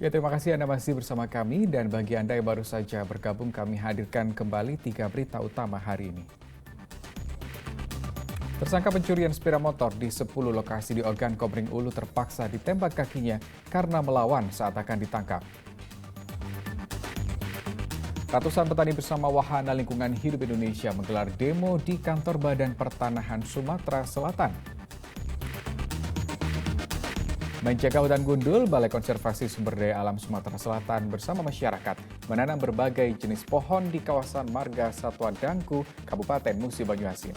Ya, terima kasih Anda masih bersama kami dan bagi Anda yang baru saja bergabung kami hadirkan kembali 3 berita utama hari ini. Tersangka pencurian sepeda motor di 10 lokasi di Ogan Komering Ulu terpaksa ditembak kakinya karena melawan saat akan ditangkap. Ratusan petani bersama Wahana Lingkungan Hidup Indonesia menggelar demo di kantor Badan Pertanahan Sumatera Selatan. Menjaga hutan gundul, Balai Konservasi Sumber Daya Alam Sumatera Selatan bersama masyarakat menanam berbagai jenis pohon di kawasan Marga Satwa Dangku, Kabupaten Musi Banyuasin.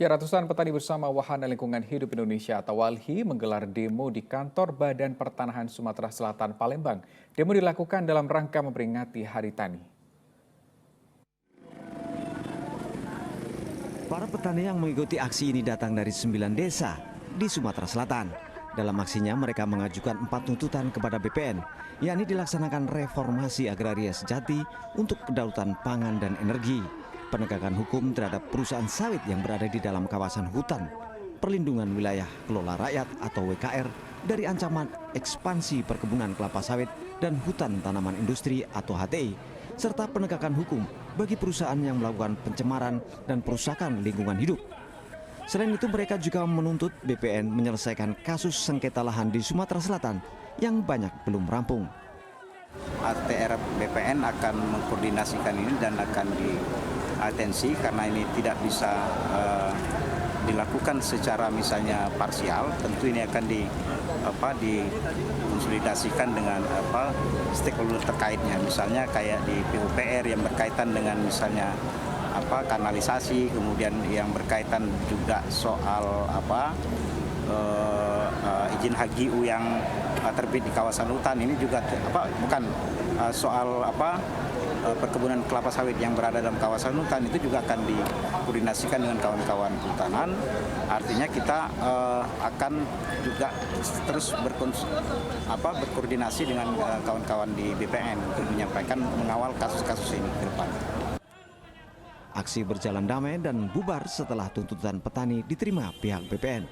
Ya, ratusan petani bersama Wahana Lingkungan Hidup Indonesia atau WALHI menggelar demo di kantor Badan Pertanahan Sumatera Selatan, Palembang. Demo dilakukan dalam rangka memperingati Hari Tani. Para petani yang mengikuti aksi ini datang dari 9 desa di Sumatera Selatan. Dalam aksinya mereka mengajukan 4 tuntutan kepada BPN, yakni dilaksanakan reformasi agraria sejati untuk kedaulatan pangan dan energi, penegakan hukum terhadap perusahaan sawit yang berada di dalam kawasan hutan, perlindungan wilayah kelola rakyat atau WKR dari ancaman ekspansi perkebunan kelapa sawit dan hutan tanaman industri atau HTI, serta penegakan hukum bagi perusahaan yang melakukan pencemaran dan perusakan lingkungan hidup. Selain itu mereka juga menuntut BPN menyelesaikan kasus sengketa lahan di Sumatera Selatan yang banyak belum rampung. ATR BPN akan mengkoordinasikan ini dan akan diatensi karena ini tidak bisa dilakukan secara misalnya parsial. Tentu ini akan dikonsolidasikan dengan stakeholder terkaitnya, misalnya kayak di PUPR yang berkaitan dengan misalnya kanalisasi, kemudian yang berkaitan juga soal izin HGU yang terbit di kawasan hutan. Ini juga soal perkebunan kelapa sawit yang berada dalam kawasan hutan, itu juga akan dikoordinasikan dengan kawan-kawan kehutanan. Artinya kita akan juga terus berkoordinasi dengan kawan-kawan di BPN untuk menyampaikan mengawal kasus-kasus ini ke depan. Aksi berjalan damai dan bubar setelah tuntutan petani diterima pihak BPN.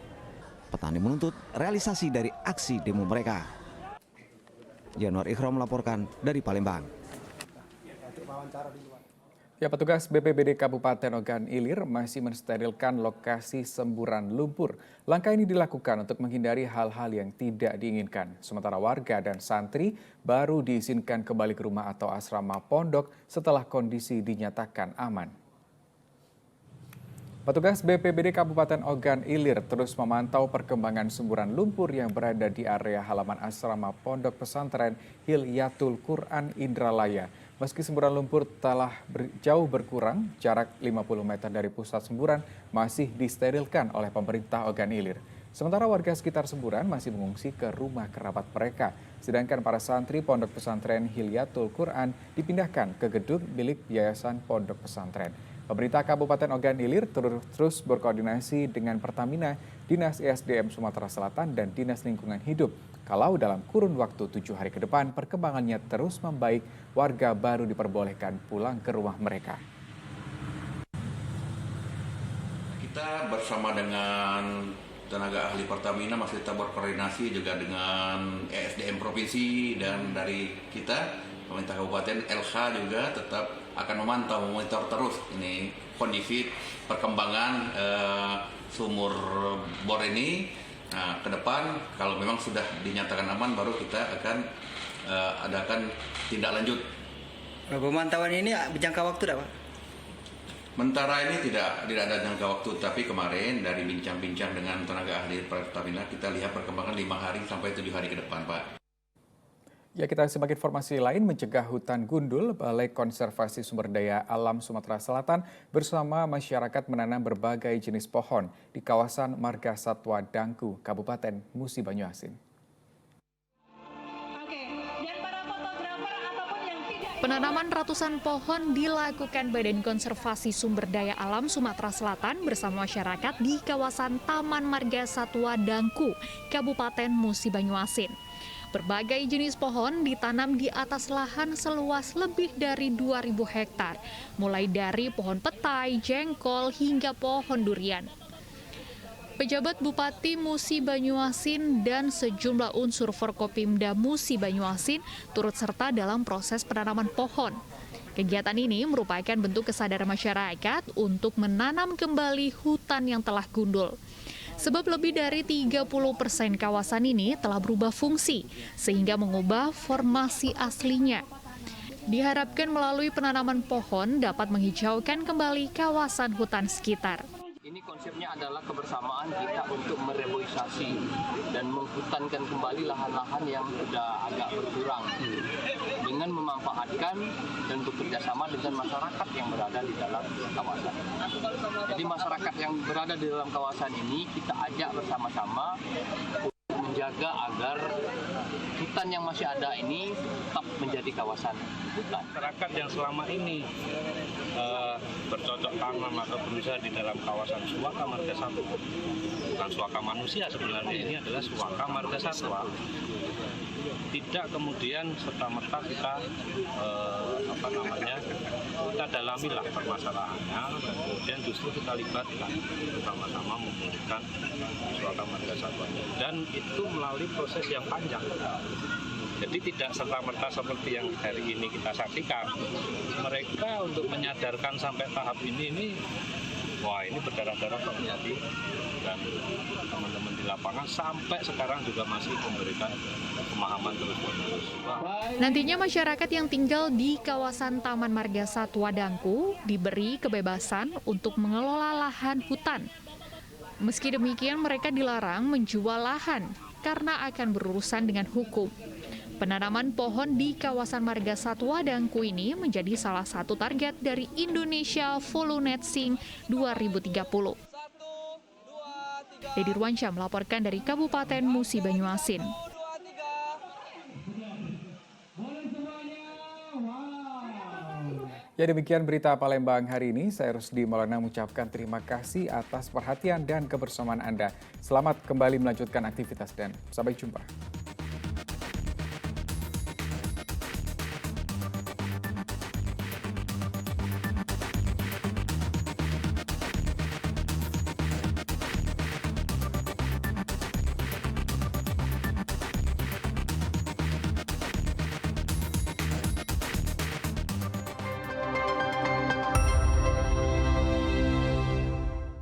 Petani menuntut realisasi dari aksi demo mereka. Januar Ikhram melaporkan dari Palembang. Ya, petugas BPBD Kabupaten Ogan Ilir masih mensterilkan lokasi semburan lumpur. Langkah ini dilakukan untuk menghindari hal-hal yang tidak diinginkan. Sementara warga dan santri baru diizinkan kembali ke rumah atau asrama pondok setelah kondisi dinyatakan aman. Petugas BPBD Kabupaten Ogan Ilir terus memantau perkembangan semburan lumpur yang berada di area halaman asrama Pondok Pesantren Hilyatul Quran Indralaya. Meski semburan lumpur telah jauh berkurang, jarak 50 meter dari pusat semburan masih disterilkan oleh pemerintah Ogan Ilir. Sementara warga sekitar semburan masih mengungsi ke rumah kerabat mereka. Sedangkan para santri Pondok Pesantren Hilyatul Quran dipindahkan ke gedung milik Yayasan Pondok Pesantren. Pemerintah Kabupaten Ogan Ilir terus berkoordinasi dengan Pertamina, Dinas ESDM Sumatera Selatan, dan Dinas Lingkungan Hidup. Kalau dalam kurun waktu 7 hari ke depan perkembangannya terus membaik, warga baru diperbolehkan pulang ke rumah mereka. Kita bersama dengan tenaga ahli Pertamina masih tetap berkoordinasi juga dengan ESDM Provinsi, dan dari kita pemerintah Kabupaten LH juga tetap akan memonitor terus ini kondisi perkembangan sumur bor ini. Nah, ke depan kalau memang sudah dinyatakan aman baru kita akan adakan tindak lanjut. Pemantauan ini berjangka waktu Pak? Sementara ini tidak ada jangka waktu, tapi kemarin dari bincang-bincang dengan tenaga ahli Pertamina kita lihat perkembangan 5 hari sampai 7 hari ke depan, Pak. Ya, kita simak informasi lain. Mencegah hutan gundul, Balai Konservasi Sumber Daya Alam Sumatera Selatan bersama masyarakat menanam berbagai jenis pohon di kawasan Marga Satwa Dangku, Kabupaten Musi Banyuasin. Penanaman ratusan pohon dilakukan Badan Konservasi Sumber Daya Alam Sumatera Selatan bersama masyarakat di kawasan Taman Marga Satwa Dangku, Kabupaten Musi Banyuasin. Berbagai jenis pohon ditanam di atas lahan seluas lebih dari 2.000 hektar, mulai dari pohon petai, jengkol, hingga pohon durian. Pejabat Bupati Musi Banyuasin dan sejumlah unsur Forkopimda Musi Banyuasin turut serta dalam proses penanaman pohon. Kegiatan ini merupakan bentuk kesadaran masyarakat untuk menanam kembali hutan yang telah gundul. Sebab lebih dari 30% kawasan ini telah berubah fungsi, sehingga mengubah formasi aslinya. Diharapkan melalui penanaman pohon dapat menghijaukan kembali kawasan hutan sekitar. Ini konsepnya adalah kebersamaan kita untuk mereboisasi dan menghutankan kembali lahan-lahan yang sudah agak berkurang dengan memanfaatkan dan bekerjasama dengan masyarakat yang berada di dalam kawasan. Jadi masyarakat yang berada di dalam kawasan ini kita ajak bersama-sama untuk menjaga agar hutan yang masih ada ini tetap menjadi kawasan hutan. Masyarakat yang selama ini bercocok tanam atau berusaha di dalam kawasan Suaka Marga Satwa, bukan Suaka manusia sebenarnya, ini adalah Suaka Marga Satwa. Tidak kemudian serta-merta kita kita dalamilah permasalahannya, dan kemudian justru kita libatkan bersama-sama memulihkan Suaka Marga Satwa. Dan itu melalui proses yang panjang. Jadi tidak serta-merta seperti yang hari ini kita saksikan. Mereka untuk menyadarkan sampai tahap ini wah ini berdarah-darah kok menjadi, dan teman-teman di lapangan sampai sekarang juga masih memberikan pemahaman terus-menerus. Nantinya masyarakat yang tinggal di kawasan Taman Marga Satwa Dangku diberi kebebasan untuk mengelola lahan hutan. Meski demikian, mereka dilarang menjual lahan karena akan berurusan dengan hukum. Penanaman pohon di kawasan Marga Satwa Dangku ini menjadi salah satu target dari Indonesia Volunetsing 2030. Dedi Ruansyah melaporkan dari Kabupaten Musi Banyuasin. Ya, demikian berita Palembang hari ini. Saya Rusdi Maulana mengucapkan terima kasih atas perhatian dan kebersamaan Anda. Selamat kembali melanjutkan aktivitas dan sampai jumpa.